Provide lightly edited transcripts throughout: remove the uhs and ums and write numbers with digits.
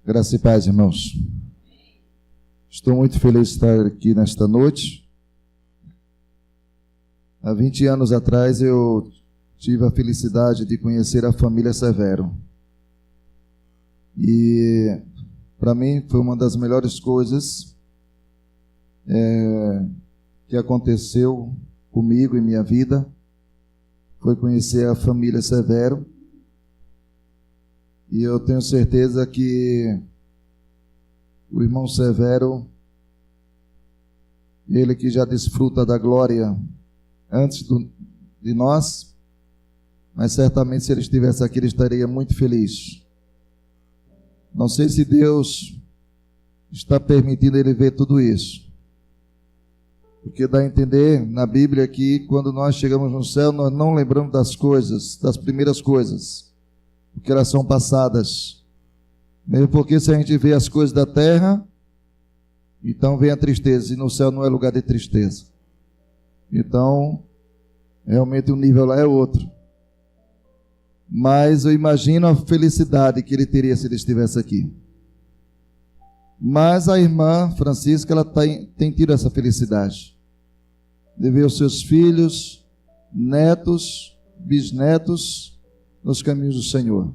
Graça e paz, irmãos. Estou muito feliz de estar aqui nesta noite. Há 20 anos atrás eu tive a felicidade de conhecer a família Severo. E para mim foi uma das melhores coisas que aconteceu comigo em minha vida. Foi conhecer a família Severo. E eu tenho certeza que o irmão Severo, ele que já desfruta da glória antes de nós, mas certamente se ele estivesse aqui, ele estaria muito feliz. Não sei se Deus está permitindo ele ver tudo isso, porque dá a entender na Bíblia que quando nós chegamos no céu, nós não lembramos das coisas, das primeiras coisas, porque elas são passadas. Mesmo porque se a gente vê as coisas da terra, então vem a tristeza, e no céu não é lugar de tristeza. Então, realmente o nível lá é outro. Mas eu imagino a felicidade que ele teria se ele estivesse aqui. Mas a irmã Francisca, ela tem tido essa felicidade de ver os seus filhos, netos, bisnetos nos caminhos do Senhor.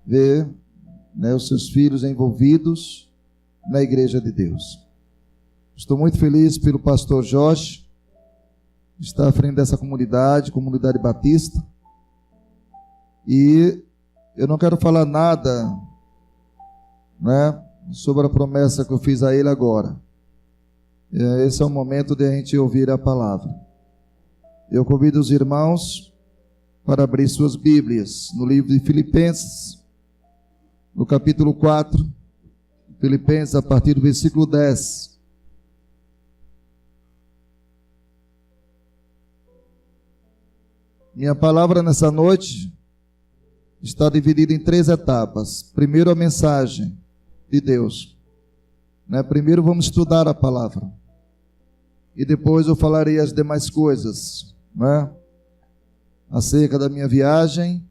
Ver, os seus filhos envolvidos na igreja de Deus. Estou muito feliz pelo pastor Jorge, que está à frente dessa comunidade batista. E eu não quero falar nada, sobre a promessa que eu fiz a ele agora. Esse é o momento de a gente ouvir a palavra. Eu convido os irmãos para abrir suas Bíblias no livro de Filipenses, no capítulo 4, Filipenses, a partir do versículo 10. Minha palavra nessa noite está dividida em 3 etapas. Primeiro, a mensagem de Deus. Primeiro vamos estudar a palavra. E depois eu falarei as demais coisas, acerca da minha viagem,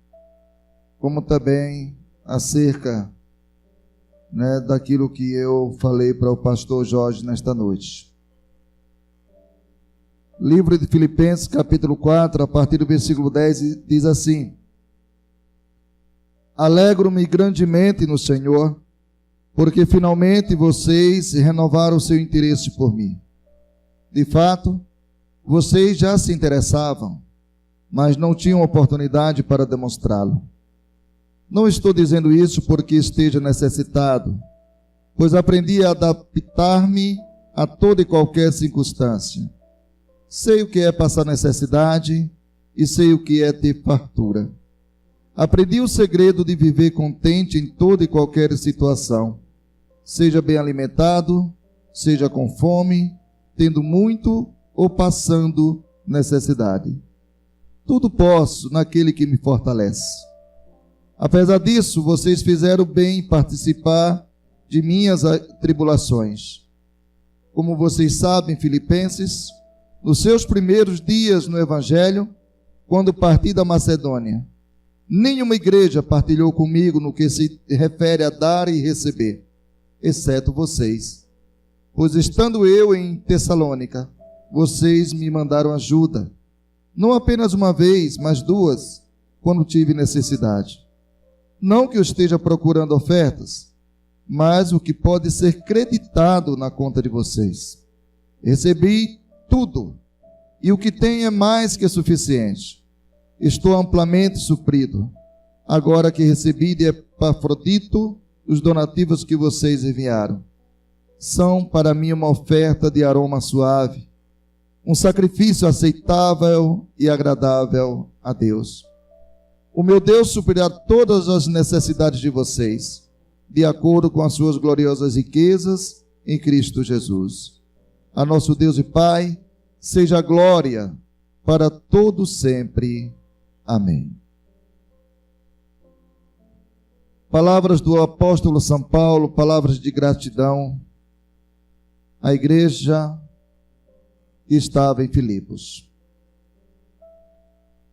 como também acerca daquilo que eu falei para o pastor Jorge nesta noite. Livro de Filipenses, capítulo 4, a partir do versículo 10, diz assim: Alegro-me grandemente no Senhor, porque finalmente vocês renovaram o seu interesse por mim. De fato, vocês já se interessavam, mas não tinham oportunidade para demonstrá-lo. Não estou dizendo isso porque esteja necessitado, pois aprendi a adaptar-me a toda e qualquer circunstância. Sei o que é passar necessidade e sei o que é ter fartura. Aprendi o segredo de viver contente em toda e qualquer situação, seja bem alimentado, seja com fome, tendo muito ou passando necessidade. Tudo posso naquele que me fortalece. Apesar disso, vocês fizeram bem em participar de minhas tribulações. Como vocês sabem, Filipenses, nos seus primeiros dias no Evangelho, quando parti da Macedônia, nenhuma igreja partilhou comigo no que se refere a dar e receber, exceto vocês. Pois estando eu em Tessalônica, vocês me mandaram ajuda, não apenas uma vez, mas 2, quando tive necessidade. Não que eu esteja procurando ofertas, mas o que pode ser creditado na conta de vocês. Recebi tudo, e o que tenho é mais que suficiente. Estou amplamente suprido, agora que recebi de Epafrodito os donativos que vocês enviaram. São para mim uma oferta de aroma suave, um sacrifício aceitável e agradável a Deus. O meu Deus suprirá todas as necessidades de vocês, de acordo com as suas gloriosas riquezas em Cristo Jesus. A nosso Deus e Pai, seja a glória para todo sempre. Amém. Palavras do apóstolo São Paulo, palavras de gratidão à igreja que estava em Filipos.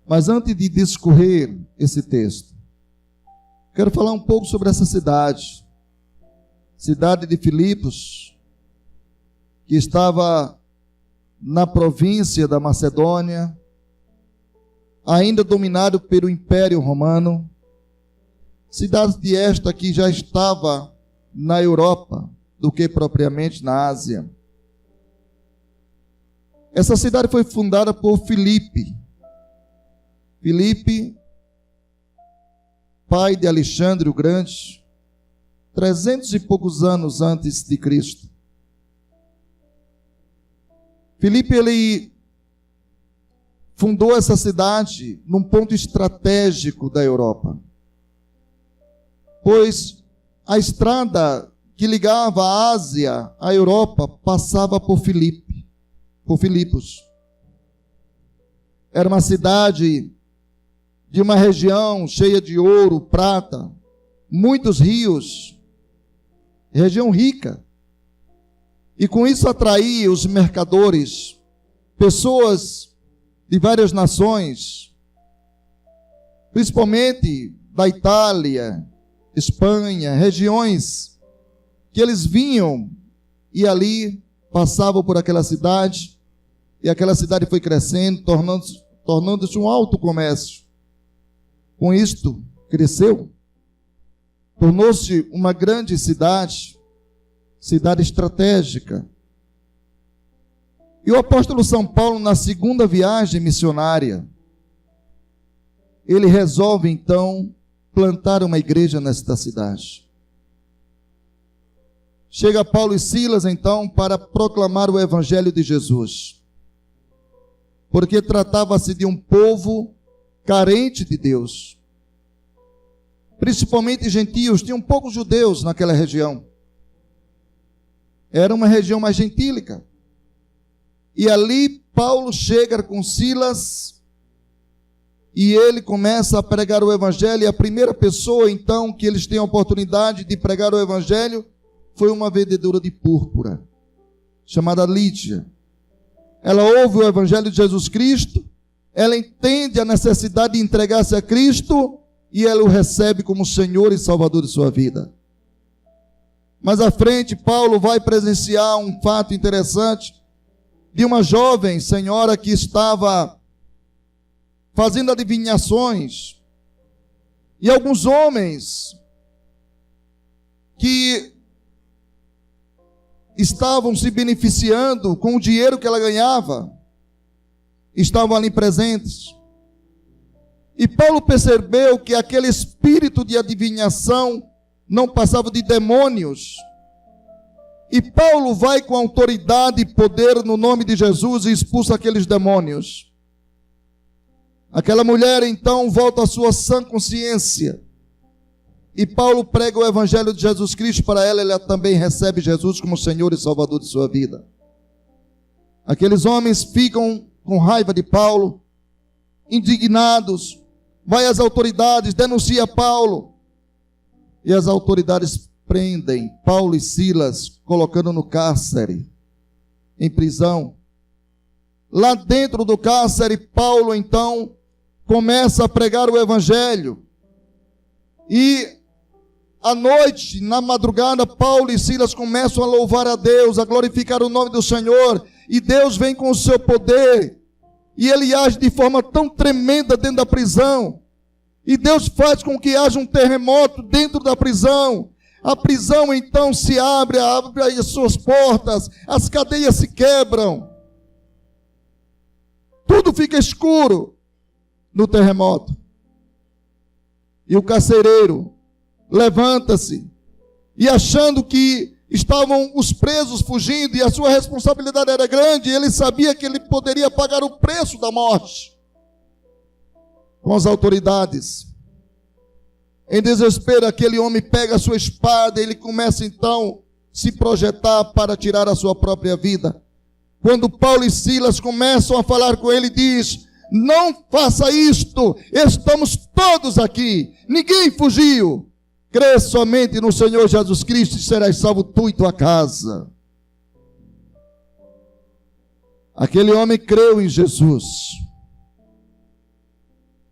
Mas antes de discorrer esse texto, Quero falar um pouco sobre essa cidade. Cidade de Filipos, que estava na província da Macedônia, ainda dominado pelo Império Romano. Cidade esta que já estava na Europa, do que propriamente na Ásia. Essa cidade foi fundada por Filipe. Filipe, pai de Alexandre o Grande, 300 e poucos anos antes de Cristo. Filipe, ele fundou essa cidade num ponto estratégico da Europa, pois a estrada que ligava a Ásia à Europa passava por Filipos. Era uma cidade de uma região cheia de ouro, prata, muitos rios, região rica. E com isso atraía os mercadores, pessoas de várias nações, principalmente da Itália, Espanha, regiões que eles vinham e ali passavam por aquela cidade, e aquela cidade foi crescendo, tornando-se um alto comércio. Com isto, cresceu, tornou-se uma grande cidade estratégica. E o apóstolo São Paulo, na segunda viagem missionária, ele resolve então plantar uma igreja nesta cidade. Chega Paulo e Silas então para proclamar o evangelho de Jesus, porque tratava-se de um povo carente de Deus, principalmente gentios. Tinham poucos judeus naquela região, era uma região mais gentílica, e ali Paulo chega com Silas, e ele começa a pregar o evangelho, e a primeira pessoa então que eles têm a oportunidade de pregar o evangelho, foi uma vendedora de púrpura, chamada Lídia. Ela ouve o evangelho de Jesus Cristo, ela entende a necessidade de entregar-se a Cristo, e ela o recebe como Senhor e Salvador de sua vida. Mais à frente, Paulo vai presenciar um fato interessante, de uma jovem senhora que estava fazendo adivinhações, e alguns homens que estavam se beneficiando com o dinheiro que ela ganhava, estavam ali presentes. E Paulo percebeu que aquele espírito de adivinhação não passava de demônios. E Paulo vai com autoridade e poder no nome de Jesus e expulsa aqueles demônios. Aquela mulher então volta à sua sã consciência. E Paulo prega o evangelho de Jesus Cristo para ela, ela também recebe Jesus como Senhor e Salvador de sua vida. Aqueles homens ficam com raiva de Paulo, indignados, vai às autoridades, denuncia Paulo, e as autoridades prendem Paulo e Silas, colocando no cárcere, em prisão. Lá dentro do cárcere, Paulo então começa a pregar o evangelho, e à noite, na madrugada, Paulo e Silas começam a louvar a Deus, a glorificar o nome do Senhor, e Deus vem com o seu poder, e ele age de forma tão tremenda dentro da prisão, e Deus faz com que haja um terremoto dentro da prisão. A prisão então se abre as suas portas, as cadeias se quebram, tudo fica escuro no terremoto, e o carcereiro levanta-se, e achando que estavam os presos fugindo, e a sua responsabilidade era grande, ele sabia que ele poderia pagar o preço da morte com as autoridades. Em desespero, aquele homem pega a sua espada, ele começa então a se projetar para tirar a sua própria vida. Quando Paulo e Silas começam a falar com ele, diz: não faça isto, estamos todos aqui, ninguém fugiu. Crê somente no Senhor Jesus Cristo e serás salvo tu e tua casa. Aquele homem creu em Jesus.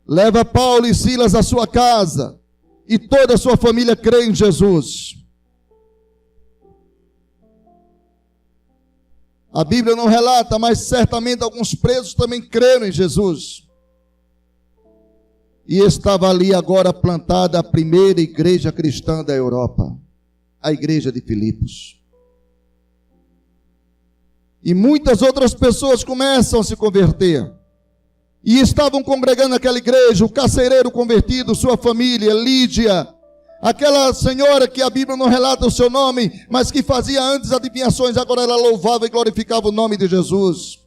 Leva Paulo e Silas à sua casa e toda a sua família crê em Jesus. A Bíblia não relata, mas certamente alguns presos também creram em Jesus. E estava ali agora plantada a primeira igreja cristã da Europa, a igreja de Filipos. E muitas outras pessoas começam a se converter. E estavam congregando naquela igreja, o carcereiro convertido, sua família, Lídia, aquela senhora que a Bíblia não relata o seu nome, mas que fazia antes adivinhações, agora ela louvava e glorificava o nome de Jesus.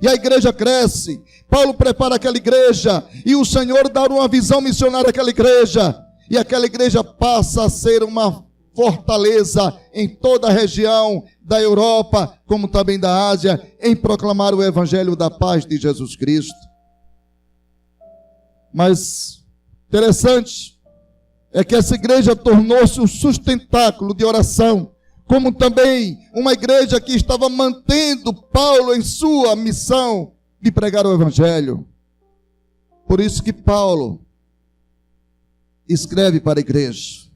E a igreja cresce, Paulo prepara aquela igreja, e o Senhor dá uma visão missionária àquela igreja, e aquela igreja passa a ser uma fortaleza em toda a região da Europa, como também da Ásia, em proclamar o evangelho da paz de Jesus Cristo. Mas interessante é que essa igreja tornou-se um sustentáculo de oração, como também uma igreja que estava mantendo Paulo em sua missão de pregar o evangelho. Por isso que Paulo escreve para a igreja,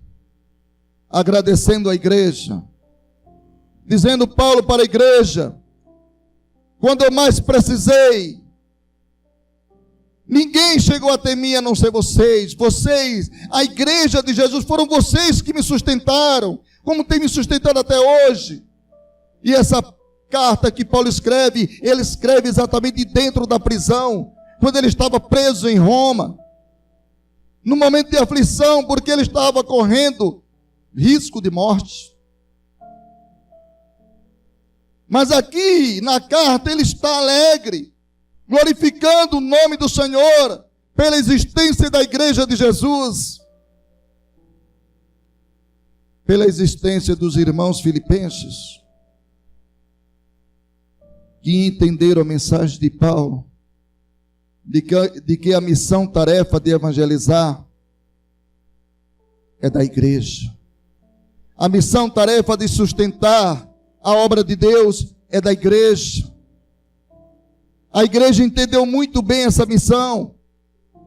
agradecendo a igreja, dizendo Paulo para a igreja: quando eu mais precisei, ninguém chegou até mim a não ser vocês. Vocês, a igreja de Jesus, foram vocês que me sustentaram, como tem me sustentado até hoje. E essa carta que Paulo escreve, ele escreve exatamente dentro da prisão, quando ele estava preso em Roma, no momento de aflição, porque ele estava correndo risco de morte. Mas aqui na carta ele está alegre, glorificando o nome do Senhor pela existência da igreja de Jesus, pela existência dos irmãos filipenses, que entenderam a mensagem de Paulo, de que a missão, tarefa de evangelizar é da igreja. A missão, tarefa de sustentar a obra de Deus é da igreja. A igreja entendeu muito bem essa missão.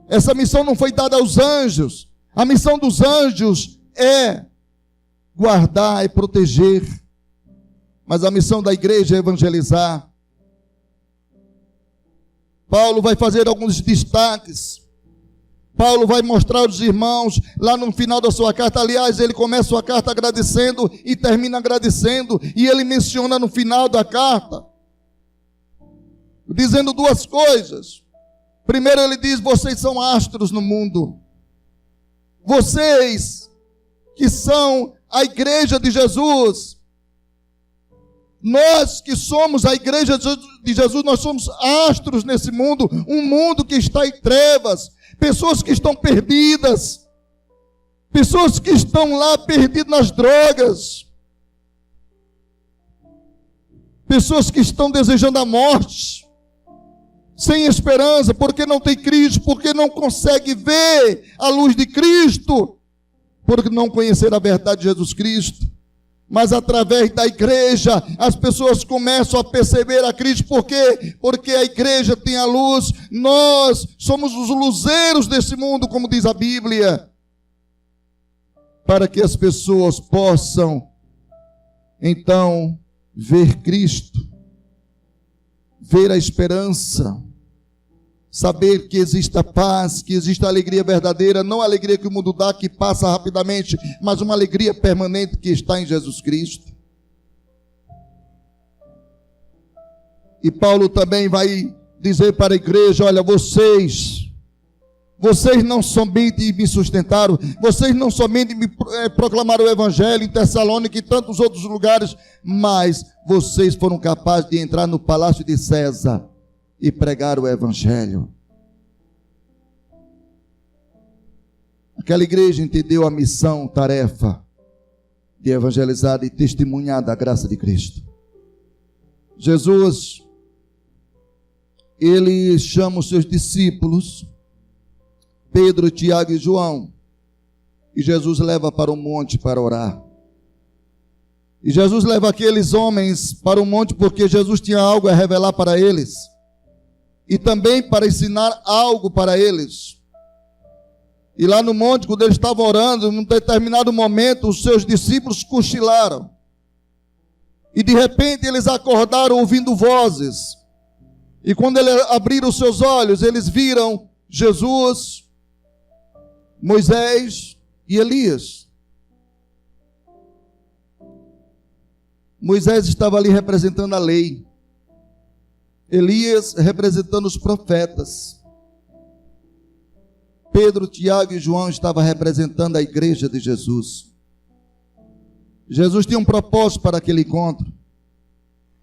Essa missão não foi dada aos anjos. A missão dos anjos é guardar e proteger. Mas a missão da igreja é evangelizar. Paulo vai fazer alguns destaques. Paulo vai mostrar aos irmãos, lá no final da sua carta, aliás, ele começa a sua carta agradecendo e termina agradecendo, e ele menciona no final da carta, dizendo duas coisas. Primeiro ele diz: vocês são astros no mundo. Vocês que são a igreja de Jesus, nós que somos a igreja de Jesus, nós somos astros nesse mundo, um mundo que está em trevas, pessoas que estão perdidas, pessoas que estão lá perdidas nas drogas, pessoas que estão desejando a morte, sem esperança, porque não tem Cristo, porque não consegue ver a luz de Cristo, porque não conhecer a verdade de Jesus Cristo. Mas através da igreja, as pessoas começam a perceber a Cristo. Por quê? Porque a igreja tem a luz. Nós somos os luzeiros desse mundo, como diz a Bíblia, para que as pessoas possam, então, ver Cristo, ver a esperança, saber que existe a paz, que existe a alegria verdadeira, não a alegria que o mundo dá, que passa rapidamente, mas uma alegria permanente que está em Jesus Cristo. E Paulo também vai dizer para a igreja: olha, vocês não somente me sustentaram, vocês não somente me proclamaram o evangelho em Tessalônica e tantos outros lugares, mas vocês foram capazes de entrar no palácio de César e pregar o evangelho. Aquela igreja entendeu a missão, tarefa de evangelizar e testemunhar da graça de Cristo. Jesus, ele chama os seus discípulos, Pedro, Tiago e João, e Jesus leva para o monte para orar. E Jesus leva aqueles homens para o monte porque Jesus tinha algo a revelar para eles, e também para ensinar algo para eles. E lá no monte, quando eles estavam orando, num determinado momento, os seus discípulos cochilaram. E de repente eles acordaram ouvindo vozes. E quando eles abriram os seus olhos, eles viram Jesus, Moisés e Elias. Moisés estava ali representando a lei. Elias representando os profetas. Pedro, Tiago e João estavam representando a igreja de Jesus. Jesus tinha um propósito para aquele encontro.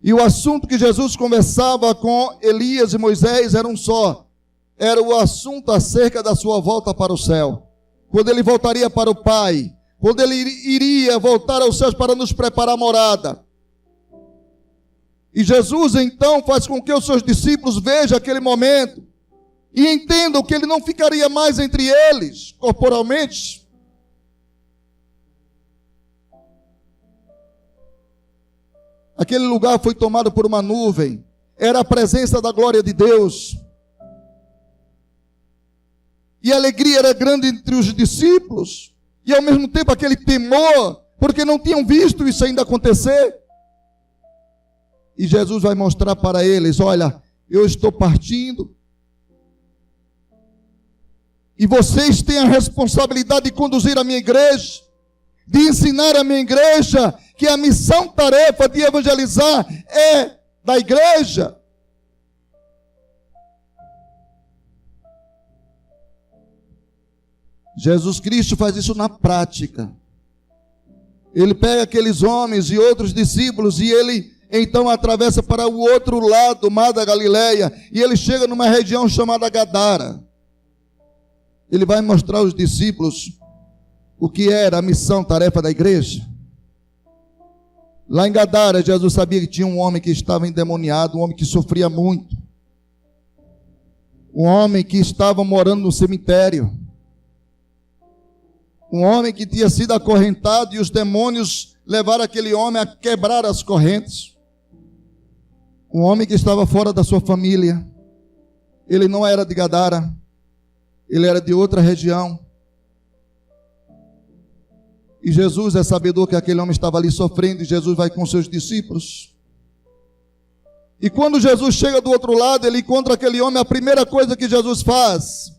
E o assunto que Jesus conversava com Elias e Moisés era um só. Era o assunto acerca da sua volta para o céu. Quando ele voltaria para o Pai. Quando ele iria voltar aos céus para nos preparar a morada. E Jesus então faz com que os seus discípulos vejam aquele momento. E entendam que ele não ficaria mais entre eles, corporalmente. Aquele lugar foi tomado por uma nuvem. Era a presença da glória de Deus. E a alegria era grande entre os discípulos. E ao mesmo tempo aquele temor, porque não tinham visto isso ainda acontecer. E Jesus vai mostrar para eles, olha, eu estou partindo. E vocês têm a responsabilidade de conduzir a minha igreja, de ensinar a minha igreja que a missão, tarefa de evangelizar é da igreja. Jesus Cristo faz isso na prática. Ele pega aqueles homens e outros discípulos e ele então atravessa para o outro lado do mar da Galileia e ele chega numa região chamada Gadara. Ele vai mostrar aos discípulos o que era a missão, tarefa da igreja. Lá em Gadara, Jesus sabia que tinha um homem que estava endemoniado, um homem que sofria muito. Um homem que estava morando no cemitério. Um homem que tinha sido acorrentado e os demônios levaram aquele homem a quebrar as correntes. Um homem que estava fora da sua família. Ele não era de Gadara. Ele era de outra região. E Jesus é sabedor que aquele homem estava ali sofrendo. E Jesus vai com seus discípulos. E quando Jesus chega do outro lado, ele encontra aquele homem. A primeira coisa que Jesus faz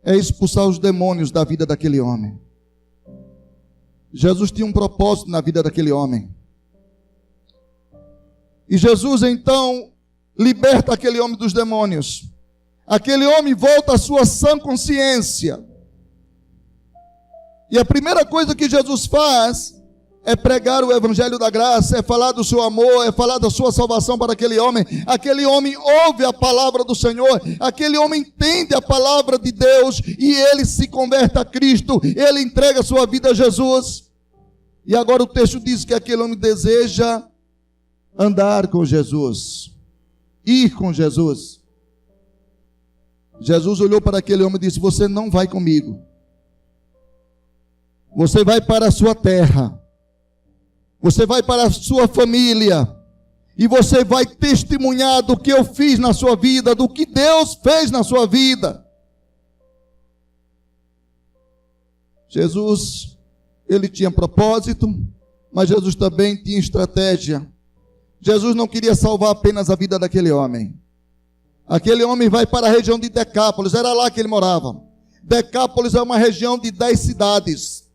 é expulsar os demônios da vida daquele homem. Jesus tinha um propósito na vida daquele homem. E Jesus então liberta aquele homem dos demônios. Aquele homem volta à sua sã consciência. E a primeira coisa que Jesus faz é pregar o evangelho da graça, é falar do seu amor, é falar da sua salvação para aquele homem. Aquele homem ouve a palavra do Senhor, aquele homem entende a palavra de Deus e ele se converte a Cristo, ele entrega a sua vida a Jesus. E agora o texto diz que aquele homem deseja andar com Jesus, ir com Jesus. Jesus olhou para aquele homem e disse: você não vai comigo. Você vai para a sua terra. Você vai para a sua família. E você vai testemunhar do que eu fiz na sua vida, do que Deus fez na sua vida. Jesus, ele tinha propósito, mas Jesus também tinha estratégia. Jesus não queria salvar apenas a vida daquele homem. Aquele homem vai para a região de Decápolis, era lá que ele morava. Decápolis é uma região de 10 cidades.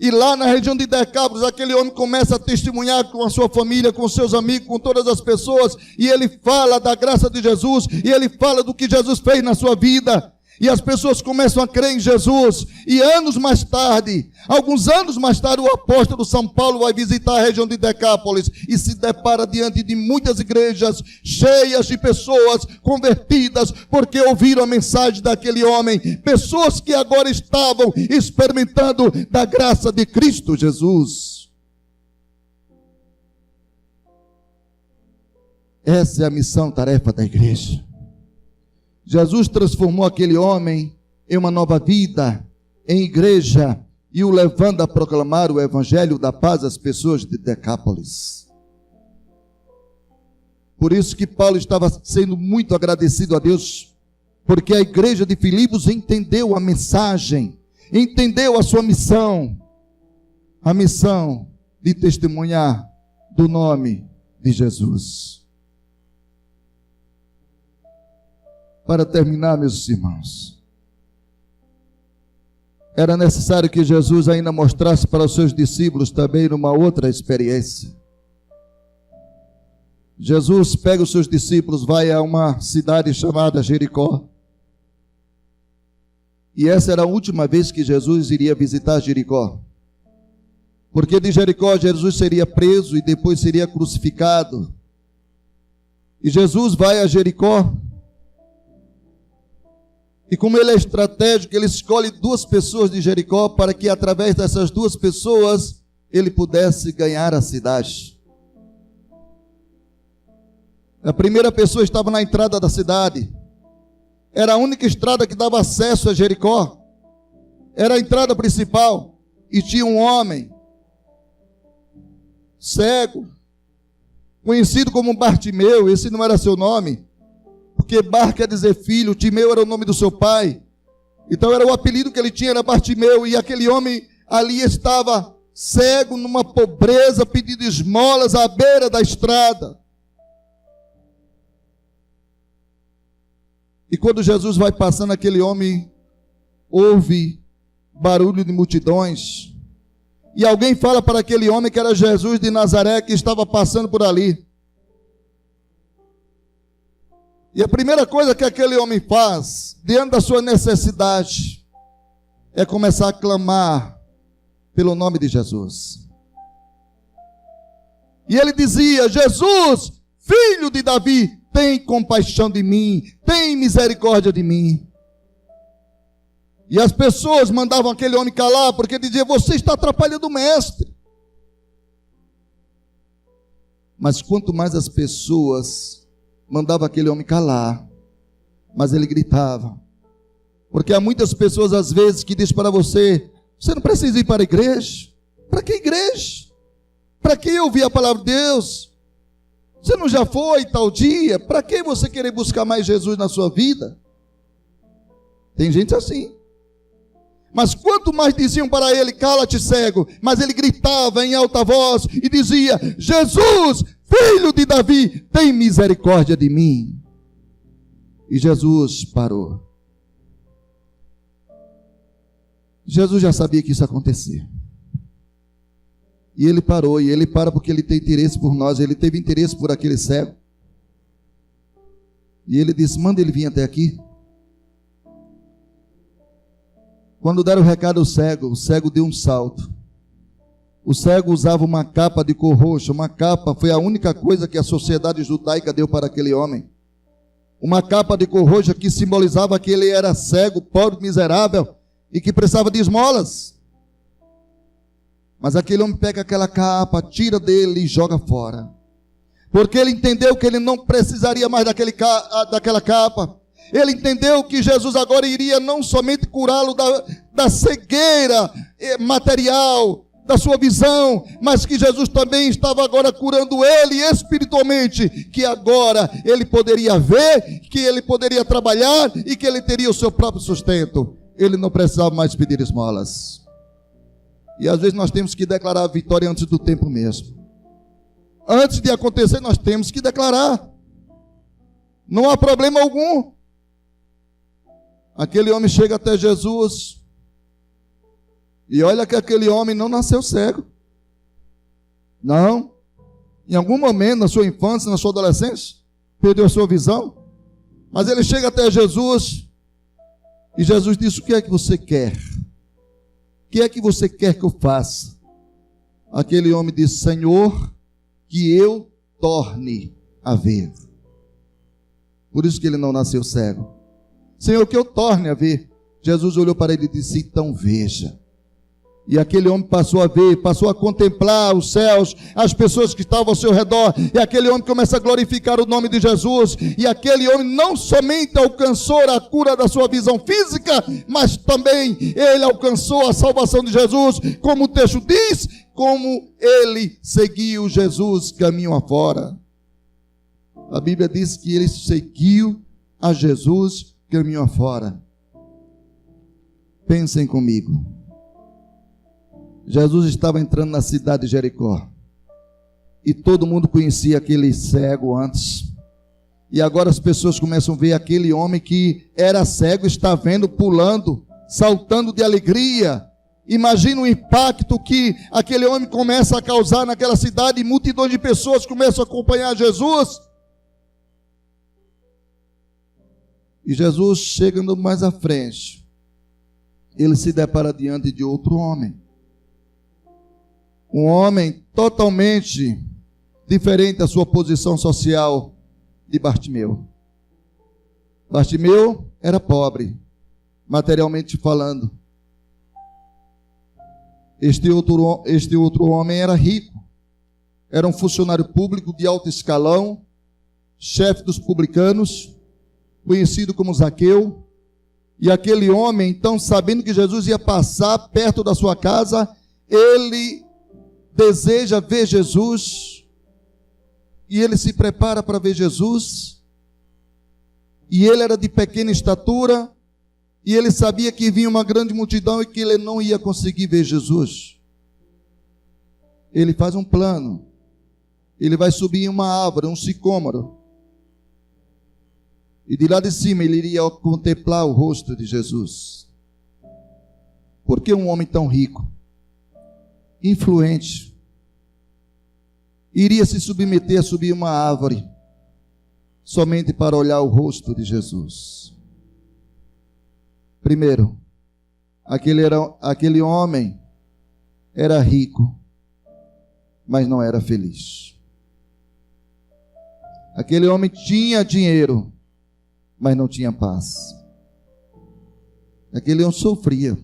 E lá na região de Decápolis, aquele homem começa a testemunhar com a sua família, com seus amigos, com todas as pessoas. E ele fala da graça de Jesus, e ele fala do que Jesus fez na sua vida. E as pessoas começam a crer em Jesus. E anos mais tarde, alguns anos mais tarde, o apóstolo São Paulo vai visitar a região de Decápolis e se depara diante de muitas igrejas cheias de pessoas convertidas, porque ouviram a mensagem daquele homem. Pessoas que agora estavam experimentando da graça de Cristo Jesus. Essa é a missão, tarefa da igreja. Jesus transformou aquele homem em uma nova vida, em igreja, e o levando a proclamar o evangelho da paz às pessoas de Decápolis. Por isso que Paulo estava sendo muito agradecido a Deus, Porque a igreja de Filipos entendeu a mensagem, entendeu a sua missão, a missão de testemunhar do nome de Jesus. Para terminar, meus irmãos, era necessário que Jesus ainda mostrasse para os seus discípulos também uma outra experiência. Jesus pega os seus discípulos, vai a uma cidade chamada Jericó. E essa era a última vez que Jesus iria visitar Jericó. Porque de Jericó Jesus seria preso e depois seria crucificado. E Jesus vai a Jericó. E como ele é estratégico, ele escolhe 2 pessoas de Jericó para que através dessas 2 pessoas ele pudesse ganhar a cidade. A primeira pessoa estava na entrada da cidade. Era a única estrada que dava acesso a Jericó. Era a entrada principal. E tinha um homem cego, conhecido como Bartimeu. Esse não era seu nome, porque Bar quer dizer filho, Timeu era o nome do seu pai. Então era o apelido que ele tinha, era Bartimeu. E aquele homem ali estava cego, numa pobreza, pedindo esmolas à beira da estrada. E quando Jesus vai passando, aquele homem ouve barulho de multidões. E alguém fala para aquele homem que era Jesus de Nazaré, que estava passando por ali. E a primeira coisa que aquele homem faz, diante da sua necessidade, é começar a clamar pelo nome de Jesus. E ele dizia: Jesus, filho de Davi, tem compaixão de mim, tem misericórdia de mim. E as pessoas mandavam aquele homem calar, porque diziam: você está atrapalhando o mestre. Mas quanto mais as pessoas mandavam aquele homem calar, mas ele gritava. Porque há muitas pessoas às vezes que dizem para você: você não precisa ir para a igreja. Para que igreja? Para que ouvir a palavra de Deus? Você não já foi tal dia? Para que você querer buscar mais Jesus na sua vida? Tem gente assim. Mas quanto mais diziam para ele: cala-te, cego, mas ele gritava em alta voz e dizia: Jesus, filho de Davi, tem misericórdia de mim. E Jesus parou. Jesus já sabia que isso ia acontecer. E ele parou, e ele para porque ele tem interesse por nós. Ele teve interesse por aquele cego. E ele disse: manda ele vir até aqui. Quando deram o recado ao cego, o cego deu um salto. O cego usava uma capa de cor roxa. Uma capa foi a única coisa que a sociedade judaica deu para aquele homem. Uma capa de cor roxa que simbolizava que ele era cego, pobre, miserável e que precisava de esmolas. Mas aquele homem pega aquela capa, tira dele e joga fora. Porque ele entendeu que ele não precisaria mais daquela capa. Ele entendeu que Jesus agora iria não somente curá-lo da cegueira material, da sua visão, mas que Jesus também estava agora curando ele espiritualmente, que agora ele poderia ver, que ele poderia trabalhar e que ele teria o seu próprio sustento. Ele não precisava mais pedir esmolas. E às vezes nós temos que declarar a vitória antes do tempo mesmo. Antes de acontecer, nós temos que declarar. Não há problema algum. Aquele homem chega até Jesus. E olha que aquele homem não nasceu cego. Não. Em algum momento, na sua infância, na sua adolescência, perdeu a sua visão. Mas ele chega até Jesus. E Jesus disse: o que é que você quer? O que é que você quer que eu faça? Aquele homem disse: Senhor, que eu torne a ver. Por isso que ele não nasceu cego. Senhor, que eu torne a ver. Jesus olhou para ele e disse: então veja. E aquele homem passou a ver, passou a contemplar os céus, as pessoas que estavam ao seu redor. E aquele homem começa a glorificar o nome de Jesus. E aquele homem não somente alcançou a cura da sua visão física, mas também ele alcançou a salvação de Jesus. Como o texto diz, como ele seguiu Jesus caminho afora. A Bíblia diz que ele seguiu a Jesus caminho afora. Pensem comigo. Jesus estava entrando na cidade de Jericó. E todo mundo conhecia aquele cego antes. E agora as pessoas começam a ver aquele homem que era cego, está vendo, pulando, saltando de alegria. Imagina o impacto que aquele homem começa a causar naquela cidade, e multidões de pessoas começam a acompanhar Jesus. E Jesus, chegando mais à frente, ele se depara diante de outro homem. Um homem totalmente diferente da sua posição social de Bartimeu. Bartimeu era pobre, materialmente falando. Este outro homem era rico. Era um funcionário público de alto escalão, chefe dos publicanos, conhecido como Zaqueu. E aquele homem, então, sabendo que Jesus ia passar perto da sua casa, ele deseja ver Jesus, e ele se prepara para ver Jesus, e ele era de pequena estatura, e ele sabia que vinha uma grande multidão e que ele não ia conseguir ver Jesus. Ele faz um plano, ele vai subir em uma árvore, um sicômoro, e de lá de cima ele iria contemplar o rosto de Jesus. Por que um homem tão rico, influente, iria se submeter a subir uma árvore somente para olhar o rosto de Jesus? Primeiro, aquele homem era rico, mas não era feliz. Aquele homem tinha dinheiro, mas não tinha paz. Aquele homem sofria.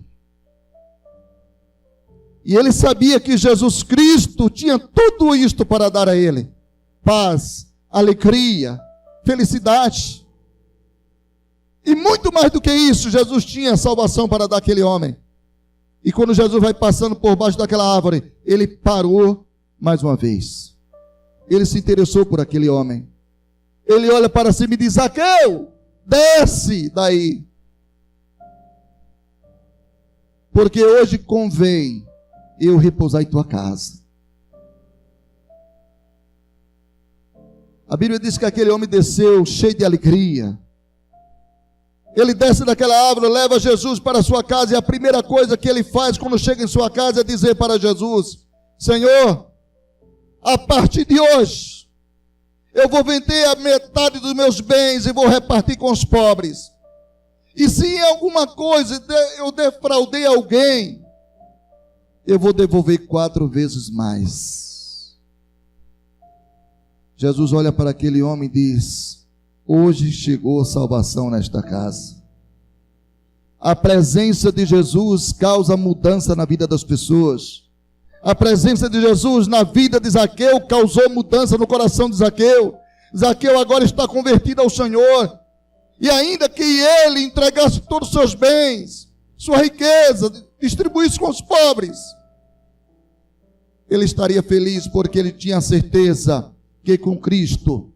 E ele sabia que Jesus Cristo tinha tudo isto para dar a ele: paz, alegria, felicidade. E muito mais do que isso, Jesus tinha salvação para dar àquele homem. E quando Jesus vai passando por baixo daquela árvore, ele parou mais uma vez. Ele se interessou por aquele homem. Ele olha para cima e diz: Zaqueu, desce daí, porque hoje convém eu repousar em tua casa. A Bíblia diz que aquele homem desceu cheio de alegria. Ele desce daquela árvore, leva Jesus para a sua casa, e a primeira coisa que ele faz quando chega em sua casa é dizer para Jesus: Senhor, a partir de hoje, eu vou vender a metade dos meus bens e vou repartir com os pobres. E se em alguma coisa eu defraudei alguém, eu vou devolver 4 vezes mais. Jesus olha para aquele homem e diz: hoje chegou a salvação nesta casa. A presença de Jesus causa mudança na vida das pessoas. A presença de Jesus na vida de Zaqueu causou mudança no coração de Zaqueu. Zaqueu agora está convertido ao Senhor. E ainda que ele entregasse todos os seus bens, sua riqueza, distribuísse com os pobres, ele estaria feliz, porque ele tinha a certeza que com Cristo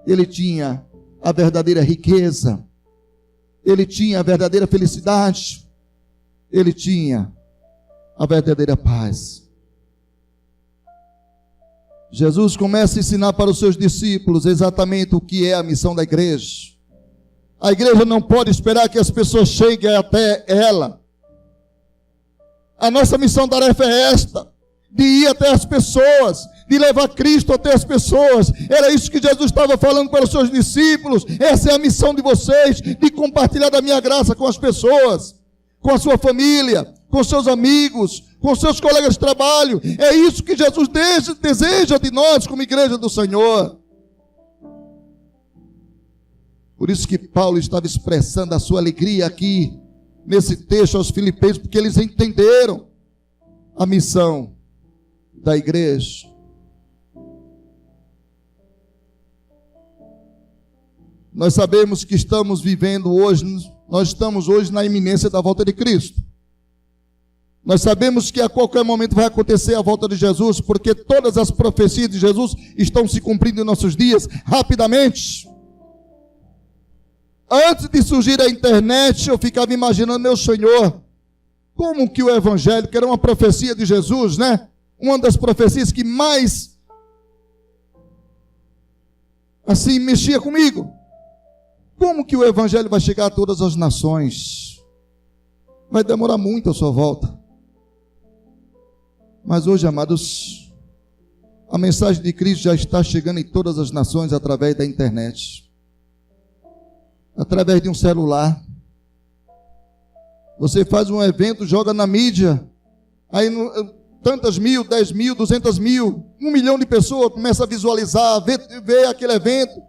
ele tinha a verdadeira riqueza, ele tinha a verdadeira felicidade, ele tinha a verdadeira paz. Jesus começa a ensinar para os seus discípulos exatamente o que é a missão da igreja. A igreja não pode esperar que as pessoas cheguem até ela. A nossa missão-tarefa é esta: de ir até as pessoas, de levar Cristo até as pessoas. Era isso que Jesus estava falando para os seus discípulos. Essa é a missão de vocês, de compartilhar da minha graça com as pessoas, com a sua família, com seus amigos, com seus colegas de trabalho. É isso que Jesus deseja de nós como igreja do Senhor. Por isso que Paulo estava expressando a sua alegria aqui, nesse texto aos Filipenses, porque eles entenderam a missão da igreja. Nós sabemos que estamos vivendo hoje, nós estamos hoje na iminência da volta de Cristo. Nós sabemos que a qualquer momento vai acontecer a volta de Jesus, porque todas as profecias de Jesus estão se cumprindo em nossos dias, rapidamente. Antes de surgir a internet, eu ficava imaginando, meu Senhor, como que o Evangelho, que era uma profecia de Jesus, né? Uma das profecias que mais, assim, mexia comigo. Como que o Evangelho vai chegar a todas as nações? Vai demorar muito a sua volta. Mas hoje, amados, a mensagem de Cristo já está chegando em todas as nações através da internet. Através de um celular. Você faz um evento, joga na mídia, aí tantas mil, 10 mil, 200 mil, 1 milhão de pessoas começa a visualizar, ver aquele evento.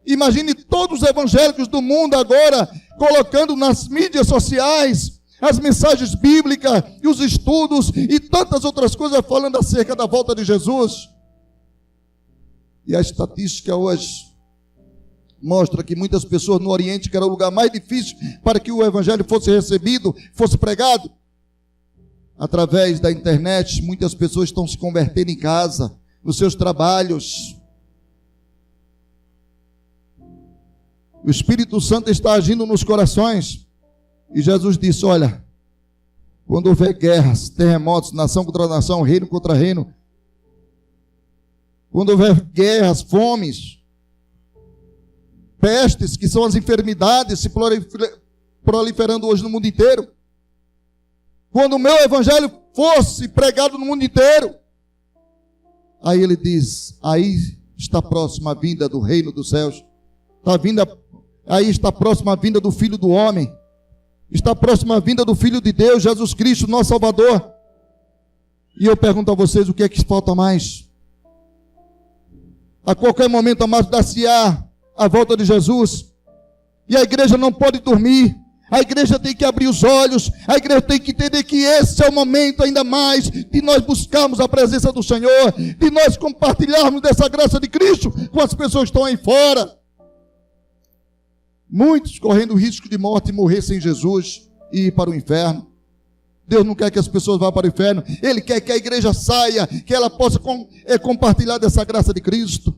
Imagine todos os evangélicos do mundo agora colocando nas mídias sociais as mensagens bíblicas e os estudos e tantas outras coisas falando acerca da volta de Jesus. E a estatística hoje mostra que muitas pessoas no Oriente, que era o lugar mais difícil para que o Evangelho fosse recebido, fosse pregado, através da internet, muitas pessoas estão se convertendo em casa, nos seus trabalhos. O Espírito Santo está agindo nos corações. E Jesus disse, olha, quando houver guerras, terremotos, nação contra nação, reino contra reino, quando houver guerras, fomes, pestes, que são as enfermidades se proliferando hoje no mundo inteiro, quando o meu evangelho fosse pregado no mundo inteiro, aí ele diz, aí está próxima a vinda do reino dos céus, aí está próxima a vinda do Filho do Homem, está próxima a vinda do Filho de Deus, Jesus Cristo, nosso Salvador. E eu pergunto a vocês, o que é que falta mais? A qualquer momento, amados, dar-se-á a volta de Jesus, e a igreja não pode dormir, a igreja tem que abrir os olhos, a igreja tem que entender que esse é o momento ainda mais de nós buscarmos a presença do Senhor, de nós compartilharmos dessa graça de Cristo com as pessoas que estão aí fora. Muitos correndo o risco de morte e morrer sem Jesus e ir para o inferno. Deus não quer que as pessoas vá para o inferno, Ele quer que a igreja saia, que ela possa compartilhar dessa graça de Cristo.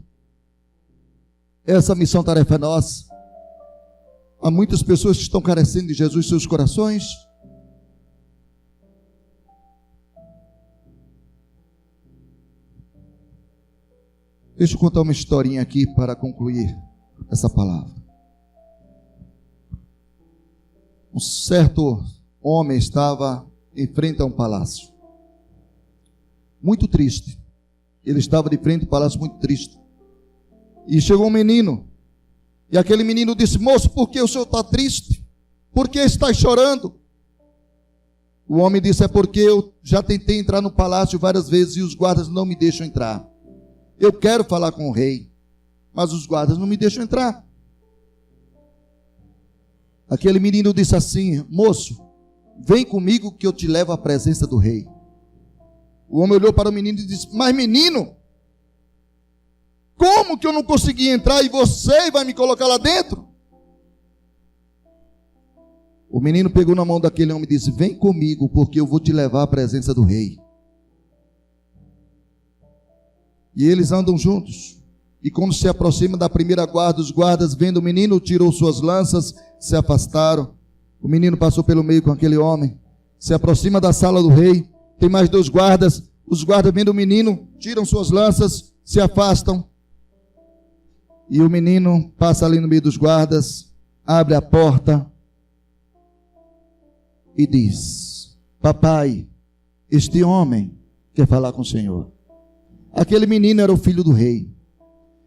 Essa missão-tarefa é nossa. Há muitas pessoas que estão carecendo de Jesus em seus corações. Deixa eu contar uma historinha aqui para concluir essa palavra. Um certo homem estava em frente a um palácio, muito triste. Ele estava de frente ao palácio muito triste. E chegou um menino, e aquele menino disse, moço, por que o senhor está triste? Por que está chorando? O homem disse, é porque eu já tentei entrar no palácio várias vezes e os guardas não me deixam entrar. Eu quero falar com o rei, mas os guardas não me deixam entrar. Aquele menino disse assim, moço, vem comigo que eu te levo à presença do rei. O homem olhou para o menino e disse, mas menino, como que eu não consegui entrar e você vai me colocar lá dentro? O menino pegou na mão daquele homem e disse, vem comigo porque eu vou te levar à presença do rei. E eles andam juntos. E quando se aproxima da primeira guarda, os guardas, vendo o menino, tirou suas lanças, se afastaram. O menino passou pelo meio com aquele homem. Se aproxima da sala do rei. Tem mais 2 guardas. Os guardas, vendo o menino, tiram suas lanças, se afastam. E o menino passa ali no meio dos guardas, abre a porta e diz, papai, este homem quer falar com o Senhor. Aquele menino era o filho do rei.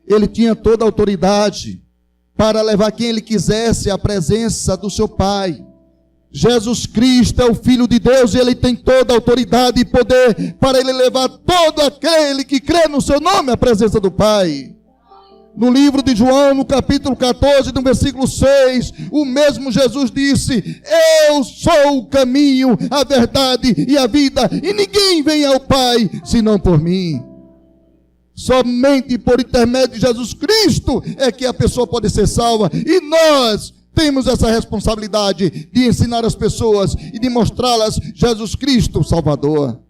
Ele tinha toda a autoridade para levar quem ele quisesse à presença do seu pai. Jesus Cristo é o Filho de Deus e ele tem toda a autoridade e poder para ele levar todo aquele que crê no seu nome à presença do Pai. No livro de João, no capítulo 14, no versículo 6, o mesmo Jesus disse, eu sou o caminho, a verdade e a vida, e ninguém vem ao Pai senão por mim. Somente por intermédio de Jesus Cristo é que a pessoa pode ser salva, e nós temos essa responsabilidade de ensinar as pessoas e de mostrá-las Jesus Cristo, o Salvador.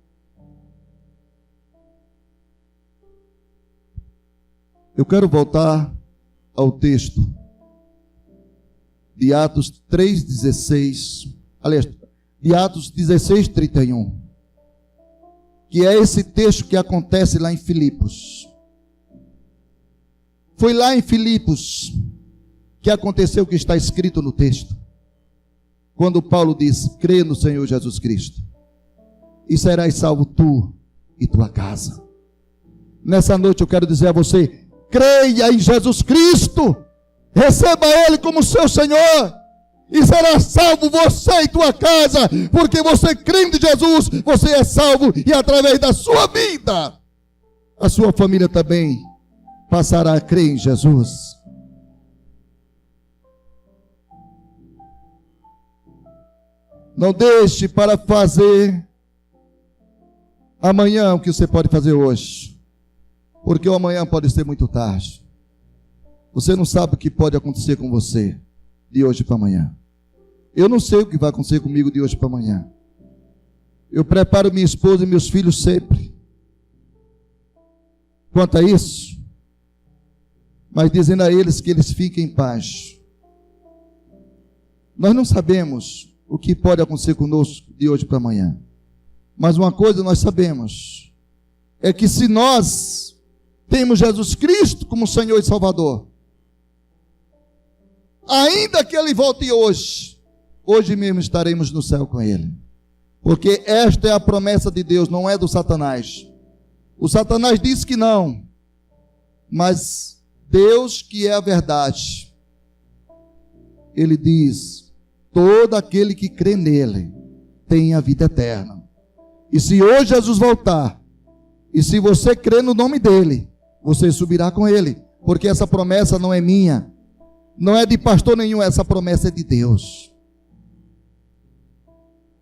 Eu quero voltar ao texto de Atos 3:16, aliás, de Atos 16:31, que é esse texto que acontece lá em Filipos. Foi lá em Filipos que aconteceu o que está escrito no texto, quando Paulo disse: crê no Senhor Jesus Cristo e serás salvo tu e tua casa. Nessa noite eu quero dizer a você: creia em Jesus Cristo, receba Ele como seu Senhor, e será salvo você e tua casa, porque você crendo em Jesus, você é salvo, e através da sua vida, a sua família também passará a crer em Jesus. Não deixe para fazer amanhã o que você pode fazer hoje, porque o amanhã pode ser muito tarde. Você não sabe o que pode acontecer com você de hoje para amanhã. Eu não sei o que vai acontecer comigo de hoje para amanhã. Eu preparo minha esposa e meus filhos sempre quanto a isso, mas dizendo a eles que eles fiquem em paz. Nós não sabemos o que pode acontecer conosco de hoje para amanhã, mas uma coisa nós sabemos, é que se nós temos Jesus Cristo como Senhor e Salvador, ainda que Ele volte hoje mesmo estaremos no céu com Ele, porque esta é a promessa de Deus, não é do Satanás. O Satanás diz que não, mas Deus, que é a verdade, Ele diz: todo aquele que crê nele tem a vida eterna. E se hoje Jesus voltar, e se você crer no nome dele, você subirá com ele, porque essa promessa não é minha, não é de pastor nenhum, essa promessa é de Deus.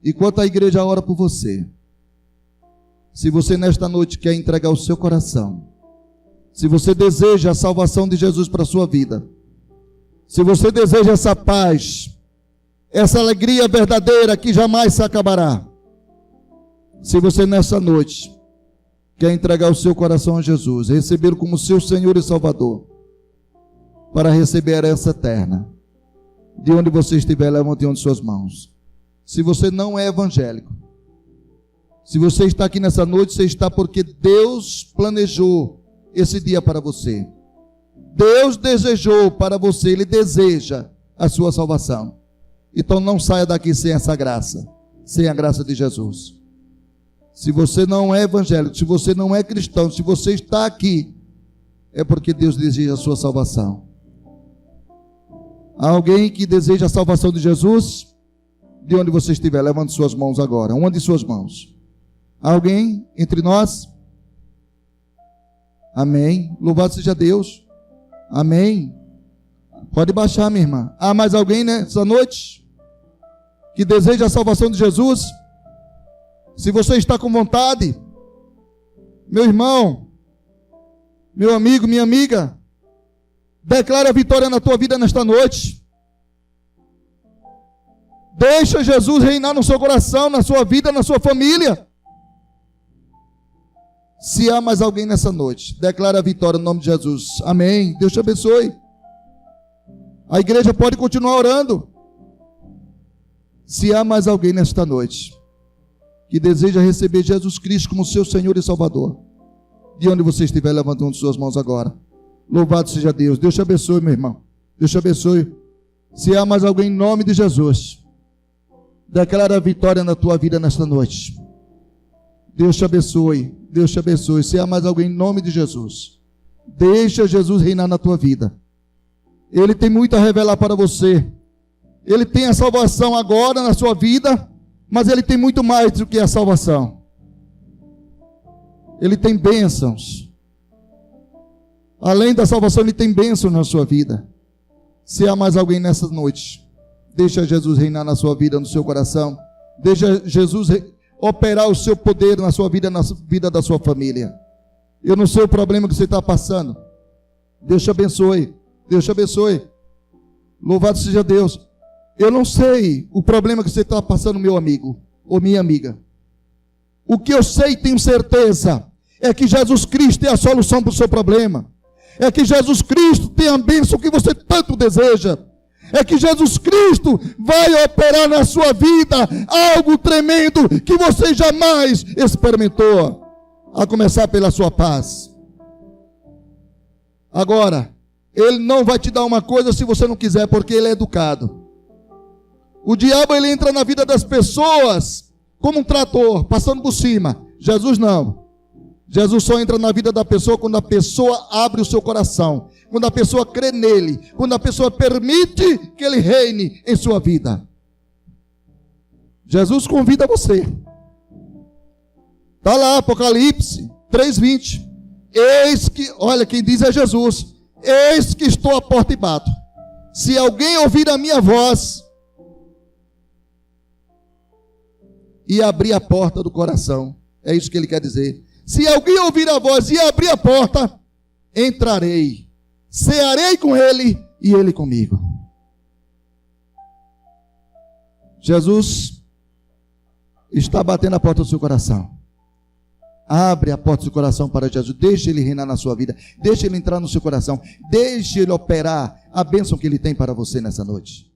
Enquanto a igreja ora por você, se você nesta noite quer entregar o seu coração, se você deseja a salvação de Jesus para a sua vida, se você deseja essa paz, essa alegria verdadeira que jamais se acabará, se você nessa noite quer entregar o seu coração a Jesus, recebê-lo como seu Senhor e Salvador, para receber a herança eterna, de onde você estiver, levante uma de suas mãos. Se você não é evangélico, se você está aqui nessa noite, você está porque Deus planejou esse dia para você. Deus desejou para você, Ele deseja a sua salvação. Então não saia daqui sem essa graça, sem a graça de Jesus. Se você não é evangélico, se você não é cristão, se você está aqui, é porque Deus deseja a sua salvação. Há alguém que deseja a salvação de Jesus? De onde você estiver, levante suas mãos agora, uma de suas mãos. Há alguém entre nós? Amém. Louvado seja Deus. Amém. Pode baixar, minha irmã. Há mais alguém nessa noite que deseja a salvação de Jesus? Se você está com vontade, meu irmão, meu amigo, minha amiga, declara a vitória na tua vida nesta noite. Deixa Jesus reinar no seu coração, na sua vida, na sua família. Se há mais alguém nessa noite, declara a vitória no nome de Jesus. Amém. Deus te abençoe. A igreja pode continuar orando. Se há mais alguém nesta noite que deseja receber Jesus Cristo como seu Senhor e Salvador, de onde você estiver, levantando suas mãos agora. Louvado seja Deus. Deus te abençoe, meu irmão. Deus te abençoe. Se há mais alguém, em nome de Jesus, declara a vitória na tua vida nesta noite. Deus te abençoe. Deus te abençoe. Se há mais alguém, em nome de Jesus, deixa Jesus reinar na tua vida. Ele tem muito a revelar para você. Ele tem a salvação agora na sua vida, mas Ele tem muito mais do que a salvação. Ele tem bênçãos. Além da salvação, Ele tem bênçãos na sua vida. Se há mais alguém nessa noite, deixa Jesus reinar na sua vida, no seu coração. Deixa Jesus operar o seu poder na sua vida, na vida da sua família. Eu não sei o problema que você está passando. Deus te abençoe. Deus te abençoe. Louvado seja Deus. Eu não sei o problema que você está passando, meu amigo ou minha amiga. O que eu sei e tenho certeza é que Jesus Cristo é a solução para o seu problema. É que Jesus Cristo tem a bênção que você tanto deseja. é que Jesus Cristo vai operar na sua vida algo tremendo que você jamais experimentou, a começar pela sua paz. Agora, Ele não vai te dar uma coisa se você não quiser, porque Ele é educado. O diabo, ele entra na vida das pessoas como um trator, passando por cima. Jesus não. Jesus só entra na vida da pessoa quando a pessoa abre o seu coração, quando a pessoa crê nele, quando a pessoa permite que ele reine em sua vida. Jesus convida você. Está lá, Apocalipse 3:20. Eis que, olha, quem diz é Jesus. Eis que estou à porta e bato. Se alguém ouvir a minha voz e abrir a porta do coração, é isso que ele quer dizer. Se alguém ouvir a voz e abrir a porta, entrarei, cearei com ele e ele comigo. Jesus está batendo a porta do seu coração. Abre a porta do seu coração para Jesus. Deixe Ele reinar na sua vida. Deixe Ele entrar no seu coração. Deixe Ele operar a bênção que Ele tem para você nessa noite.